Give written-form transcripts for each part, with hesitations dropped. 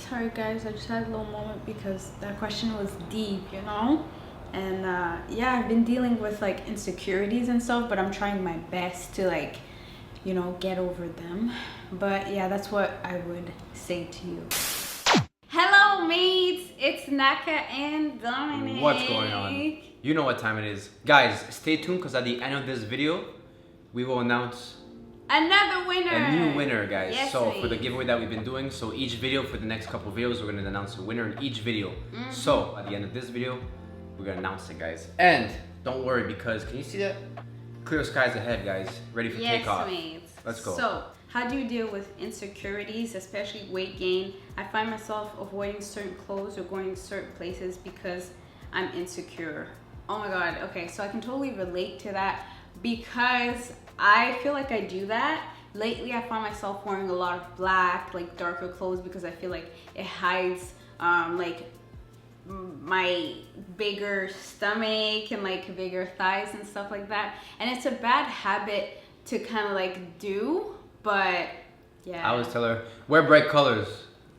Sorry guys, I just had a little moment because that question was deep, you know? And yeah, I've been dealing with like insecurities and stuff, but I'm trying my best to like, you know, get over them. But yeah, that's what I would say to you. Hello mates, it's Naka and Dominic. What's going on? You know what time it is. Guys, stay tuned because at the end of this video, we will announce another winner. a new winner, guys. Yes, so for the giveaway that we've been doing, so each video for the next couple of videos, we're gonna announce a winner in each video. So at the end of this video, we're gonna announce it, guys. And don't worry because can you see that? Clear skies ahead, guys. Ready for takeoff. Mates. Let's go. So, how do you deal with insecurities, especially weight gain? I find myself avoiding certain clothes or going certain places because I'm insecure. Oh my god, okay, so I can totally relate to that because I feel like I do that. Lately, I find myself wearing a lot of black, like darker clothes because I feel like it hides like my bigger stomach and like bigger thighs and stuff like that. And it's a bad habit to kind of like do, but yeah. I always tell her, wear bright colors.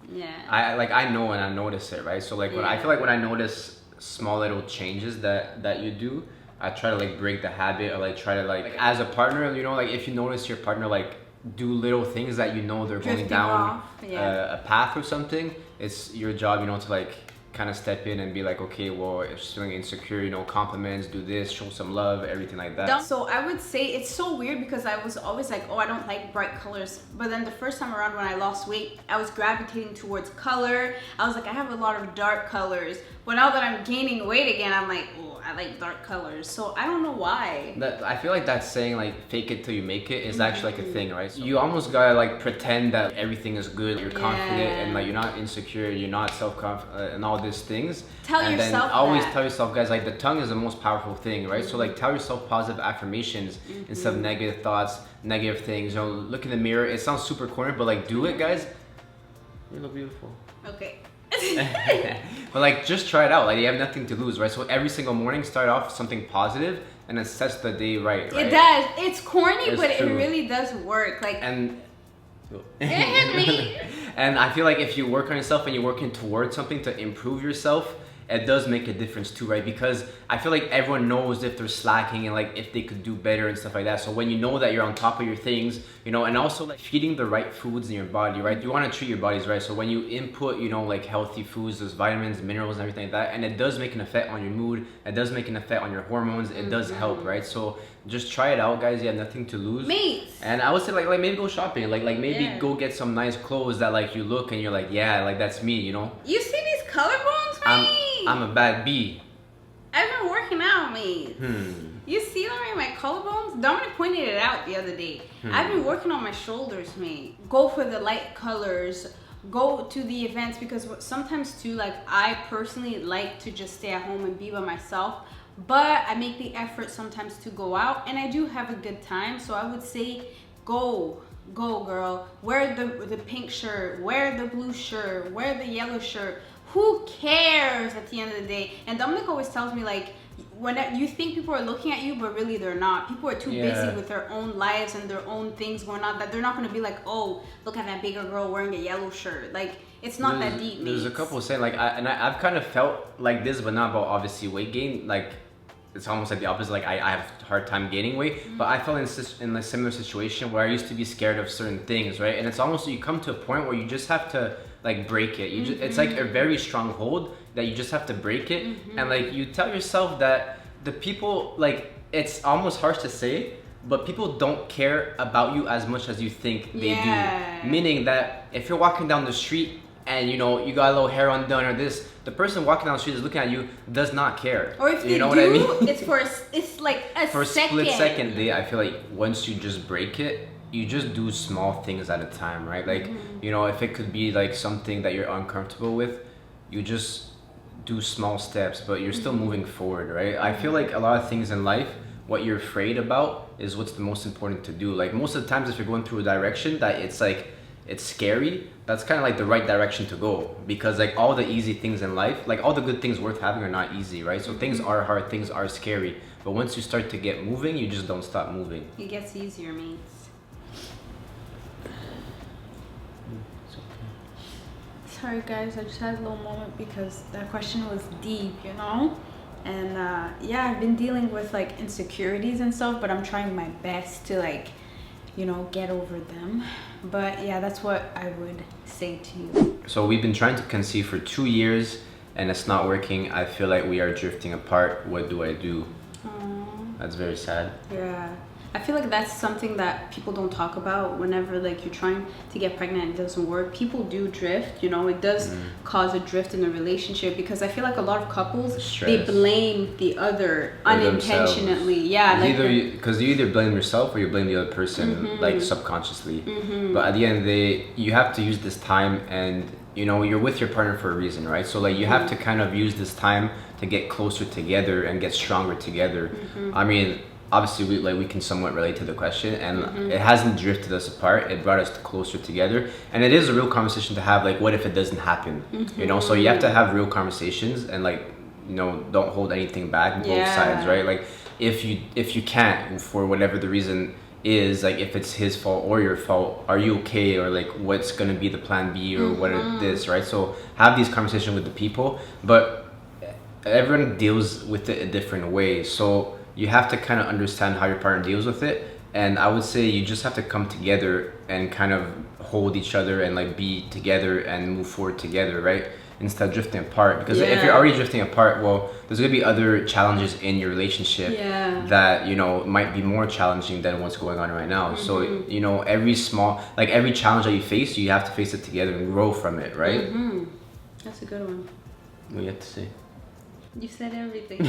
Yeah. I know and I notice it, right? So like when I feel like when I notice small little changes that you do, I try to like break the habit or like try to like as a partner, you know, like if you notice your partner like do little things that you know they're going down a path or something, it's your job, you know, to like kind of step in and be like, okay, well, if she's feeling insecure, you know, compliments, do this, show some love, everything like that. So I would say it's so weird because I was always like, oh, I don't like bright colors. But then the first time around when I lost weight, I was gravitating towards color. I was like, I have a lot of dark colors. But now that I'm gaining weight again, I'm like, oh, I like dark colors. So I don't know why. I feel like that saying like fake it till you make it is actually like a thing, right? So you almost gotta like pretend that everything is good, you're confident and like you're not insecure, you're not self-confident and all these things. Tell and yourself then always that. Tell yourself, guys, like the tongue is the most powerful thing, right? So like tell yourself positive affirmations instead of negative thoughts, negative things. You know, look in the mirror. It sounds super corny, but like do it, guys. You look beautiful. Okay. But like just try it out, like you have nothing to lose, right? So every single morning start off with something positive and it sets the day right? It does. It's corny, It's but true. it really does work. Like and me. and I feel like if you work on yourself and you're working towards something to improve yourself, it does make a difference too, right? Because I feel like everyone knows if they're slacking and like if they could do better and stuff like that. So when you know that you're on top of your things, you know, and also like feeding the right foods in your body, right? You want to treat your bodies right. So when you input, you know, like healthy foods, there's vitamins, minerals, and everything like that, and it does make an effect on your mood. It does make an effect on your hormones. It does help, right? So just try it out, guys. You have nothing to lose. And I would say like maybe go shopping, like maybe go get some nice clothes that like you look and you're like, yeah, like that's me, you know. You see these collarbones, man? I'm a bad bee. I've been working out, mate. You see them in my collarbones? Dominic pointed it out the other day. I've been working on my shoulders, mate. Go for the light colors. Go to the events because sometimes too, like I personally like to just stay at home and be by myself. But I make the effort sometimes to go out and I do have a good time. So I would say go girl. Wear the pink shirt, wear the blue shirt, wear the yellow shirt. Who cares at the end of the day? And Dominic always tells me like, when you think people are looking at you, but really they're not. People are too busy with their own lives and their own things going on that they're not going to be like, oh, look at that bigger girl wearing a yellow shirt. Like, it's not that deep, There's a couple saying like, I've kind of felt like this, but not about obviously weight gain. Like, it's almost like the opposite. Like I have a hard time gaining weight, but I felt in a similar situation where I used to be scared of certain things, right? And it's almost you come to a point where you just have to like break it. It's like a very strong hold that you just have to break it, and like you tell yourself that the people like it's almost harsh to say, but people don't care about you as much as you think they do. Meaning that if you're walking down the street and you know you got a little hair undone or this, the person walking down the street is looking at you does not care. Or if you know what I mean? it's like a for second. A split second. I feel like once you just break it, you just do small things at a time, right? Like you know, if it could be like something that you're uncomfortable with, you just do small steps, but you're still moving forward, right? I feel like a lot of things in life, what you're afraid about is what's the most important to do. Like most of the times if you're going through a direction that it's like it's scary, that's kind of like the right direction to go, because like all the easy things in life, like all the good things worth having are not easy, right? So things are hard, things are scary, but once you start to get moving, you just don't stop moving. It gets easier, mates. Sorry guys, I just had a little moment because that question was deep, you know? And yeah, I've been dealing with like insecurities and stuff, but I'm trying my best to like, you know, get over them. But yeah, that's what I would say to you. So we've been trying to conceive for 2 years and it's not working. I feel like we are drifting apart. What do I do? That's very sad. Yeah. I feel like that's something that people don't talk about whenever like you're trying to get pregnant and it doesn't work. People do drift, you know, it does cause a drift in a relationship because I feel like a lot of couples, they blame the other unintentionally. Themselves. Yeah. Like because you either blame yourself or you blame the other person, like subconsciously. But at the end of the day, you have to use this time and, you know, you're with your partner for a reason, right? So like you have to kind of use this time to get closer together and get stronger together. I mean, obviously we can somewhat relate to the question, and it hasn't drifted us apart. It brought us closer together, and it is a real conversation to have. Like, what if it doesn't happen? You know, so you have to have real conversations and like, you know, don't hold anything back, both sides, right? Like if you can't for whatever the reason is, like if it's his fault or your fault, are you okay, or like what's gonna be the plan B or what it is, right? So have these conversations with the people, but everyone deals with it a different way. So you have to kind of understand how your partner deals with it, and I would say you just have to come together and kind of hold each other and like be together and move forward together, right? Instead of drifting apart, because if you're already drifting apart, well, there's gonna be other challenges in your relationship that, you know, might be more challenging than what's going on right now. So, you know, every challenge that you face, you have to face it together and grow from it, right? That's a good one. What do you have to say? You said everything.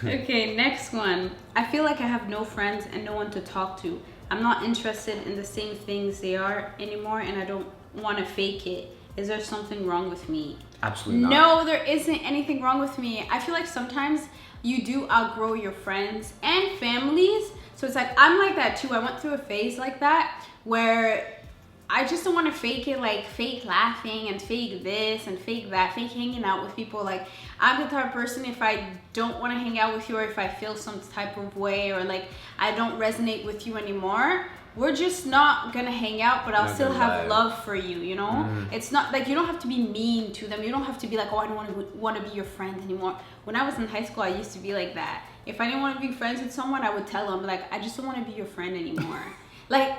Okay, next one. I feel like I have no friends and no one to talk to. I'm not interested in the same things they are anymore, and I don't want to fake it. Is there something wrong with me? Absolutely not. No, there isn't anything wrong with me. I feel like sometimes you do outgrow your friends and families. So it's like, I'm like that too. I went through a phase like that where I just don't want to fake it, like fake laughing and fake this and fake that, fake hanging out with people. Like, I'm the type of person, if I don't want to hang out with you, or if I feel some type of way, or like I don't resonate with you anymore, we're just not gonna hang out, but I'll still have love for you, you know? It's not like you don't have to be mean to them. You don't have to be like, oh, I don't want to be your friend anymore. When I was in high school, I used to be like that. If I didn't want to be friends with someone, I would tell them, like, I just don't want to be your friend anymore. Like,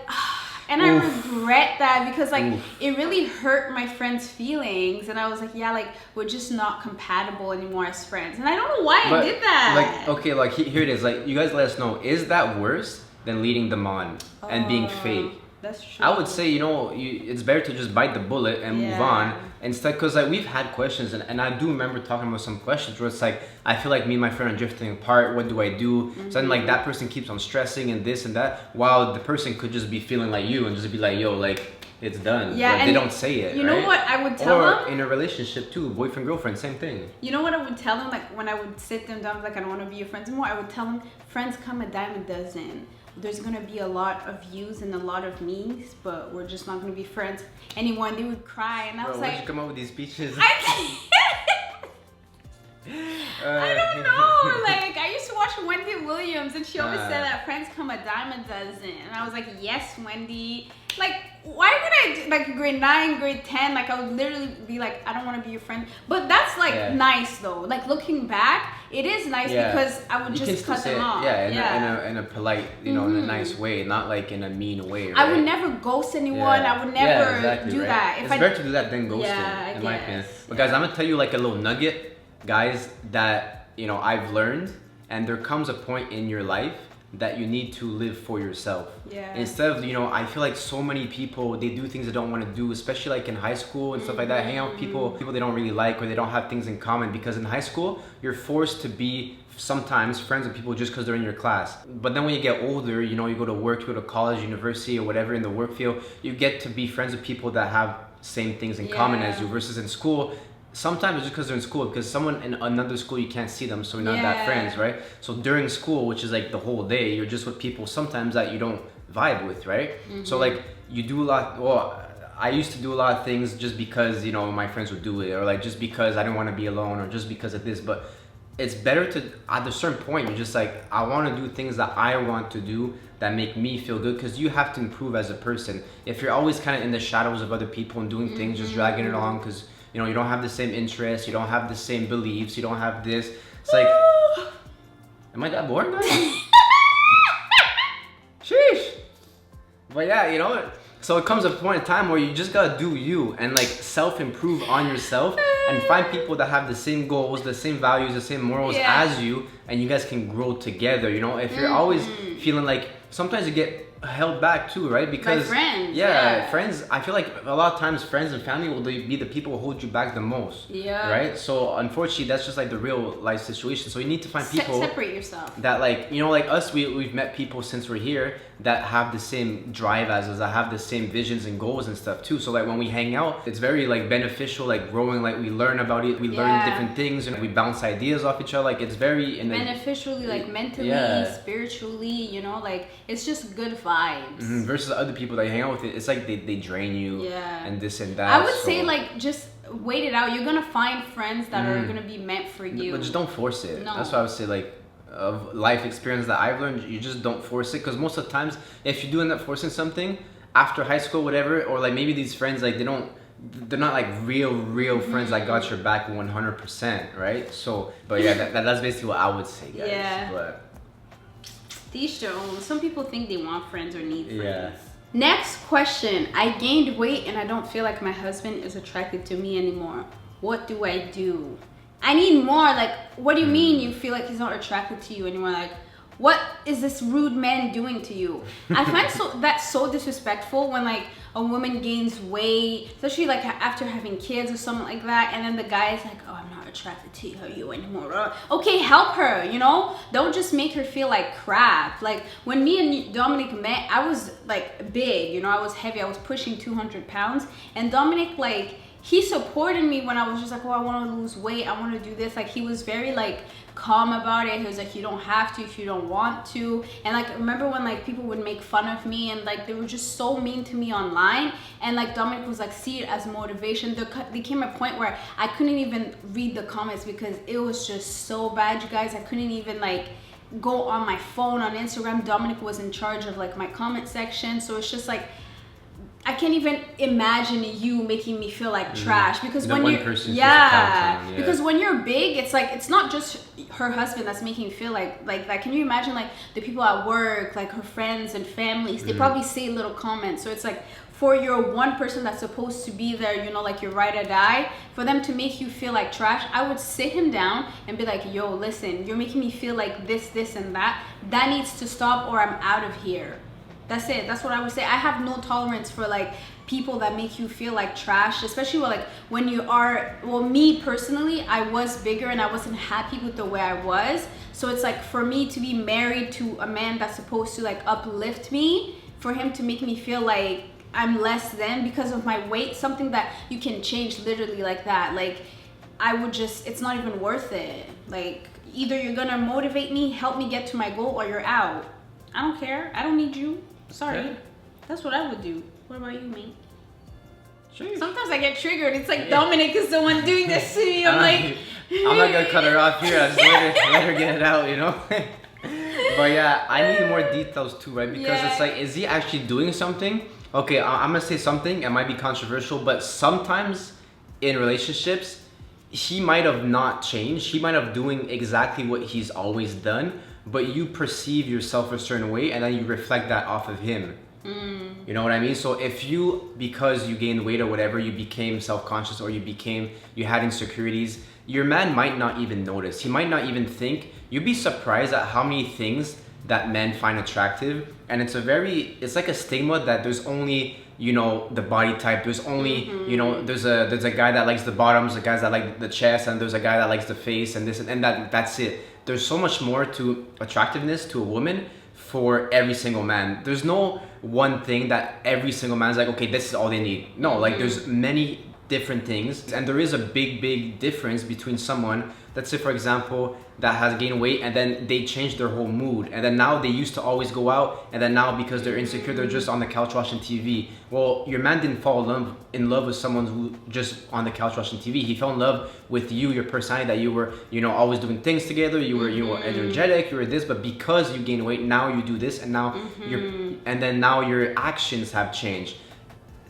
and I regret that because like it really hurt my friend's feelings, and I was like, yeah, like we're just not compatible anymore as friends, and I don't know why I did that. Like, okay, like here it is. Like, you guys let us know, is that worse than leading them on and being fake? That's true. I would say, you know, it's better to just bite the bullet and move on instead, because like we've had questions, and I do remember talking about some questions where it's like, I feel like me and my friend are drifting apart. What do I do? So then like that person keeps on stressing and this and that, while the person could just be feeling like you and just be like, yo, like it's done. Yeah, like, they don't say it. You know what I would tell them? Or in a relationship too, boyfriend girlfriend, same thing. You know what I would tell them? Like when I would sit them down, like I don't want to be your friends anymore. I would tell them, friends come a dime a dozen. There's gonna be a lot of yous and a lot of me's, but we're just not gonna be friends anymore. And they would cry, and I was like, where'd you come up with these speeches? I don't know. Like, I used to watch Wendy Williams, and she always said that friends come a dime a dozen. And I was like, yes, Wendy. Like, why would I do, like, grade 9, grade 10, like, I would literally be like, I don't want to be your friend. But that's, like, nice, though. Like, looking back, it is nice because I would just cut them off. Yeah, in a polite, you know, in a nice way, not, like, in a mean way, right? I would never ghost anyone. I would never do that. It's better to do that than ghosting, in my opinion. But, guys, I'm going to tell you, like, a little nugget, guys, that, you know, I've learned, and there comes a point in your life that you need to live for yourself. Instead of, you know, I feel like so many people, they do things they don't want to do, especially like in high school and stuff like that, hang out with people they don't really like, or they don't have things in common, because in high school you're forced to be sometimes friends with people just because they're in your class. But then when you get older, you know, you go to work, you go to college, university, or whatever in the work field, you get to be friends with people that have same things in common as you, versus in school, sometimes it's just because they're in school, because someone in another school, you can't see them, so you're not that friends, right? So during school, which is like the whole day, you're just with people sometimes that you don't vibe with, right? So like you do a lot, well, I used to do a lot of things just because, you know, my friends would do it, or like just because I didn't want to be alone, or just because of this. But it's better to, at a certain point, you're just like, I want to do things that I want to do that make me feel good, because you have to improve as a person. If you're always kind of in the shadows of other people and doing things, just dragging it along because, you know, you don't have the same interests, you don't have the same beliefs, you don't have this. It's like, am I that bored, guys? Sheesh. But yeah, you know, so it comes a point in time where you just gotta do you and like self-improve on yourself and find people that have the same goals, the same values, the same morals as you, and you guys can grow together. You know, if you're always feeling like, sometimes you get held back too, right? Because by friends, friends, I feel like a lot of times friends and family will be the people who hold you back the most, right? So unfortunately, that's just like the real life situation. So you need to find people separate yourself that, like, you know, like us, we've met people since we're here that have the same drive as us, that have the same visions and goals and stuff too. So like when we hang out, it's very like beneficial, like growing, like we learn about it, we learn different things, and we bounce ideas off each other. Like it's very beneficially, like mentally, spiritually, you know, like it's just good vibes. Versus other people that you hang out with, it's like they drain you and this and that. I would say like just wait it out. You're gonna find friends that are gonna be meant for you, but just don't force it. No. That's what I would say, like, of life experience that I've learned, you just don't force it, because most of the times if you do end up forcing something after high school, whatever, or like maybe these friends, like they're not like real friends that got your back 100%, right? So but yeah, that's basically what I would say, guys. But each their own. Some people think they want friends or need friends. Next question. I gained weight and I don't feel like my husband is attracted to me anymore. What do I do? I need more. Like, what do you mean you feel like he's not attracted to you anymore? Like, what is this rude man doing to you? I find that's so disrespectful when like a woman gains weight, especially like after having kids or something like that, and then the guy is like, oh, I'm not attracted to you anymore. Okay, help her, you know? Don't just make her feel like crap. Like when me and Dominic met, I was like big, you know, I was heavy, I was pushing 200 pounds, and Dominic, like, he supported me when I was just like, oh, I want to lose weight, I want to do this. Like, he was very like calm about it. He was like, you don't have to if you don't want to. And like, remember when like people would make fun of me and like they were just so mean to me online, and like Dominic was like, see it as motivation. There came a point where I couldn't even read the comments because it was just so bad, you guys. I couldn't even like go on my phone on Instagram. Dominic was in charge of like my comment section, so it's just like I can't even imagine you making me feel like trash, because when you're because when you're big, it's like it's not just her husband that's making you feel like that. Can you imagine like the people at work, like her friends and families, they probably say little comments. So it's like for your one person that's supposed to be there, you know, like your ride or die, for them to make you feel like trash, I would sit him down and be like, yo, listen, you're making me feel like this and that needs to stop, or I'm out of here. That's it. That's what I would say. I have no tolerance for like people that make you feel like trash, especially when you are, well, me personally, I was bigger and I wasn't happy with the way I was. So it's like for me to be married to a man that's supposed to like uplift me, for him to make me feel like I'm less than because of my weight, something that you can change literally like that. Like I would just, it's not even worth it. Like either you're gonna motivate me, help me get to my goal, or you're out. I don't care. I don't need you. Sorry. Okay. That's what I would do. What about you, mate? Sure. Sometimes I get triggered. It's like Dominic is the one doing this to me. I'm like, I'm not gonna cut her off here. I just let her get it out, you know. But yeah, I need more details too, right? Because it's like, is he actually doing something? Okay, I'm gonna say something. It might be controversial, but sometimes in relationships, he might have not changed. He might have doing exactly what he's always done, but you perceive yourself a certain way and then you reflect that off of him. You know what I mean? So if you, because you gained weight or whatever, you became self-conscious, or you had insecurities, your man might not even notice. He might not even think. You'd be surprised at how many things that men find attractive. And it's like a stigma that there's only, you know, the body type. There's only, you know, there's a guy that likes the bottoms, the guys that like the chest, and there's a guy that likes the face and this and that's it. There's so much more to attractiveness to a woman for every single man. There's no one thing that every single man's like, okay, this is all they need. No, like there's many different things. And there is a big difference between someone, let's say for example, that has gained weight and then they change their whole mood, and then now they used to always go out, and then now because they're insecure they're just on the couch watching TV. Well, your man didn't fall in love with someone who just on the couch watching TV. He fell in love with you, your personality, that you were, you know, always doing things together, you were energetic, you were this, but because you gained weight now you do this, and now now your actions have changed.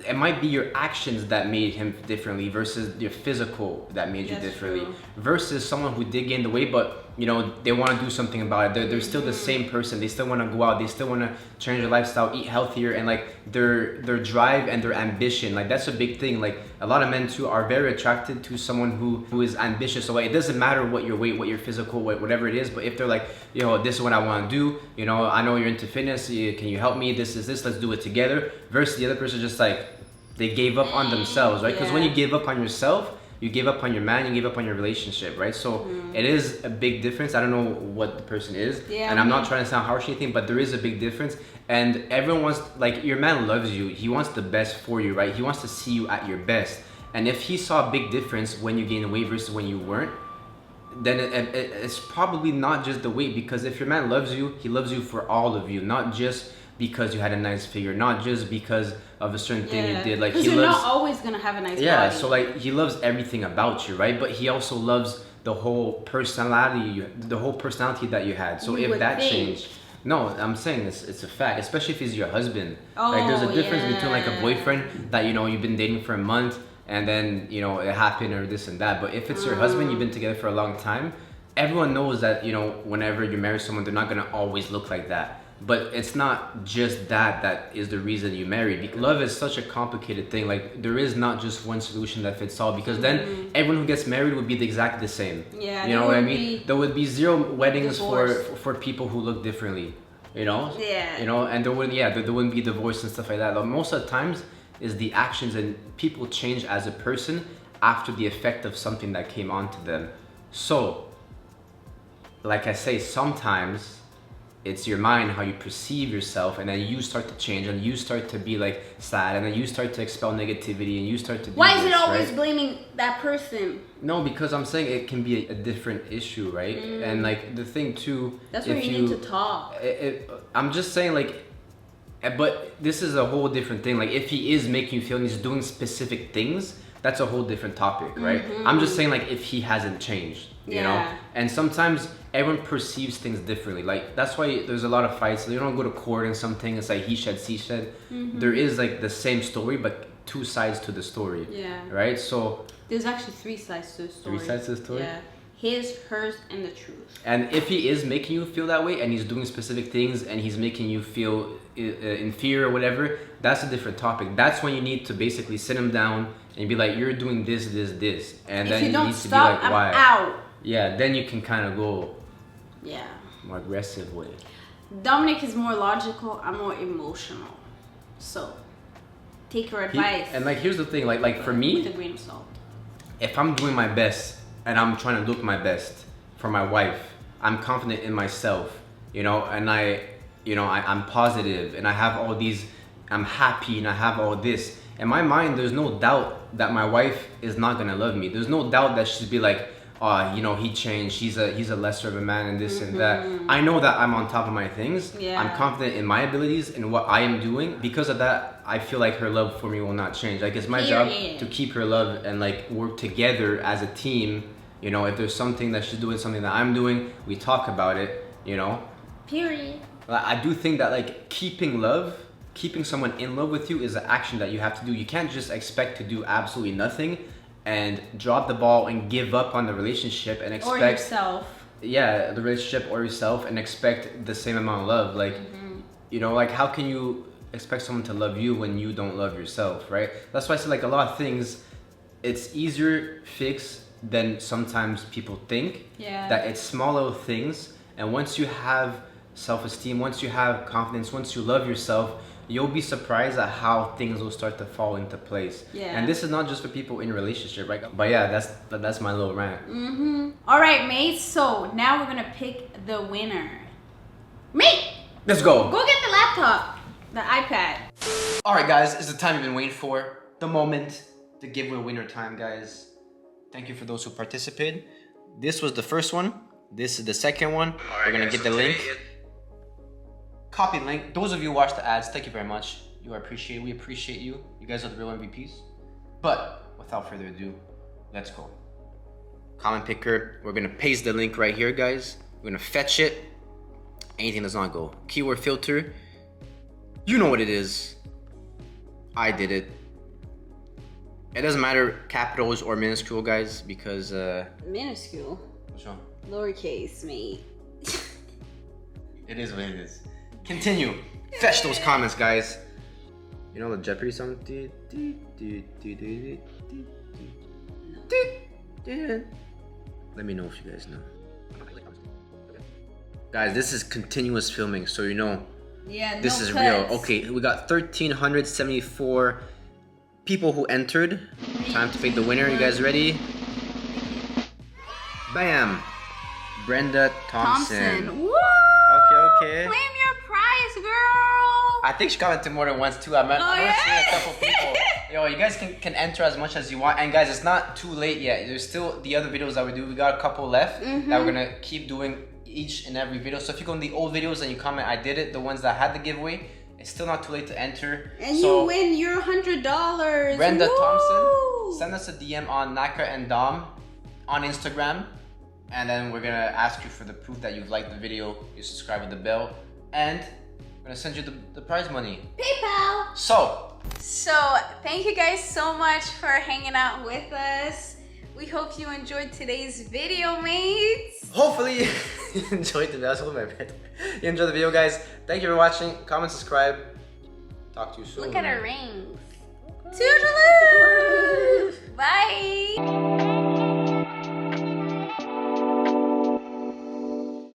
It might be your actions that made him differently versus your physical that made you differently. True. Versus someone who did gain the weight, but you know they want to do something about it. They're still the same person. They still want to go out. They still want to change their lifestyle, eat healthier, and like their drive and their ambition. Like that's a big thing. Like a lot of men too are very attracted to someone who is ambitious. So like, it doesn't matter what your weight, what your physical, whatever it is. But if they're like, you know, this is what I want to do. You know, I know you're into fitness. Can you help me? This is this. Let's do it together. Versus the other person just like, they gave up on themselves, right? Because when you give up on yourself, you give up on your man, you give up on your relationship, right? So it is a big difference. I don't know what the person is, and I'm not trying to sound harsh or anything, but there is a big difference. And everyone wants, like, your man loves you. He wants the best for you, right? He wants to see you at your best. And if he saw a big difference when you gained weight versus when you weren't, then it's probably not just the weight. Because if your man loves you, he loves you for all of you, not just because you had a nice figure, not just because of a certain thing you did. Like, he you're loves, not always gonna have a nice yeah, body. so like he loves everything about you, right? But he also loves the whole personality that you had. So if that changed, no, I'm saying it's a fact, especially if he's your husband. Like there's a difference between like a boyfriend that, you know, you've been dating for a month and then, you know, it happened or this and that. But if it's your husband, you've been together for a long time, everyone knows that, you know, whenever you marry someone, they're not gonna always look like that. But it's not just that is the reason you married. Love is such a complicated thing. Like there is not just one solution that fits all, because then everyone who gets married would be exactly the same. Yeah, you know what I mean? There would be zero weddings for people who look differently. You know? Yeah. You know, and there wouldn't be divorce and stuff like that. But most of the times is the actions, and people change as a person after the effect of something that came onto them. So, like I say, sometimes it's your mind, how you perceive yourself, and then you start to change, and you start to be like sad, and then you start to expel negativity, and you start to do Why is it always blaming that person? No, because I'm saying it can be a different issue, right? And like the thing too, that's where you need to talk. I'm just saying, like, but this is a whole different thing. Like if he is making you feel and he's doing specific things, that's a whole different topic, right? I'm just saying, like, if he hasn't changed, you know? And sometimes everyone perceives things differently. Like that's why there's a lot of fights. You don't go to court and something, it's like he said, she said. There is like the same story, but two sides to the story. Yeah. Right? So there's actually three sides to the story. 3 sides to the story? Yeah. His, hers, and the truth. And if he is making you feel that way, and he's doing specific things, and he's making you feel in fear or whatever, that's a different topic. That's when you need to basically sit him down and be like, you're doing this, and then you need to be like, why? Out. Yeah, then you can kind of go Yeah. more aggressive way. Dominic is more logical, I'm more emotional. So take your advice. And like here's the thing, like for me, with a grain of salt. If I'm doing my best and I'm trying to look my best for my wife, I'm confident in myself, you know, and I'm positive, and I have all these, I'm happy, and I have all this. In my mind, there's no doubt that my wife is not gonna love me. There's no doubt that she'd be like, you know, he changed, he's a lesser of a man, and this and that. I know that I'm on top of my things. Yeah. I'm confident in my abilities and what I am doing. Because of that, I feel like her love for me will not change. Like it's my job to keep her love and like work together as a team. You know, if there's something that she's doing, something that I'm doing, we talk about it, you know. Period. I do think that like keeping someone in love with you is an action that you have to do. You can't just expect to do absolutely nothing and drop the ball and give up on the relationship and expect, or yourself. Yeah, the relationship or yourself, and expect the same amount of love. Like, you know, like how can you expect someone to love you when you don't love yourself, right? That's why I say like a lot of things, it's easier fixed than sometimes people think. Yeah. That it's small little things, and once you have self-esteem, once you have confidence, once you love yourself, you'll be surprised at how things will start to fall into place. Yeah. And this is not just for people in a relationship, right? But yeah, that's my little rant. All right, mates. So now we're gonna pick the winner. Mate, let's go. Go get the laptop, the iPad. All right, guys, it's the time you've been waiting for. The moment. the giveaway winner time, guys. Thank you for those who participated. This was the first one. This is the second one. We're gonna get the link. Copy link. Those of you who watched the ads, thank you very much. You are appreciated. We appreciate you. You guys are the real MVPs. But without further ado, let's go. Comment picker. We're gonna paste the link right here, guys. We're gonna fetch it. Anything does not go. Keyword filter. You know what it is. I did it. It doesn't matter capitals or minuscule, guys, because minuscule. What's wrong? Lowercase, mate. It is what it is. Continue. Fetch those comments, guys. You know the Jeopardy song? Let me know if you guys know. Guys, this is continuous filming, so you know. Yeah, this is real. Okay, we got 1,374 people who entered. Time to pick the winner. You guys ready? Bam! Brenda Thompson. Woo! Okay. Claim your prize, girl. I think she commented more than once too. I'm seeing a couple people. Yo, you guys can enter as much as you want. And guys, it's not too late yet. There's still the other videos that we do. We got a couple left that we're gonna keep doing each and every video. So if you go in the old videos and you comment, I did it, the ones that had the giveaway, it's still not too late to enter. And so, you win your $100. Brenda Thompson, send us a DM on nakaanddom on Instagram. And then we're gonna ask you for the proof that you've liked the video, you subscribe with the bell, and we're gonna send you the prize money. PayPal! So thank you guys so much for hanging out with us. We hope you enjoyed today's video, mates. Hopefully you enjoyed the video. You enjoyed the video, guys. Thank you for watching. Comment, subscribe. Talk to you soon. Look at our rings. Toodaloo! Bye!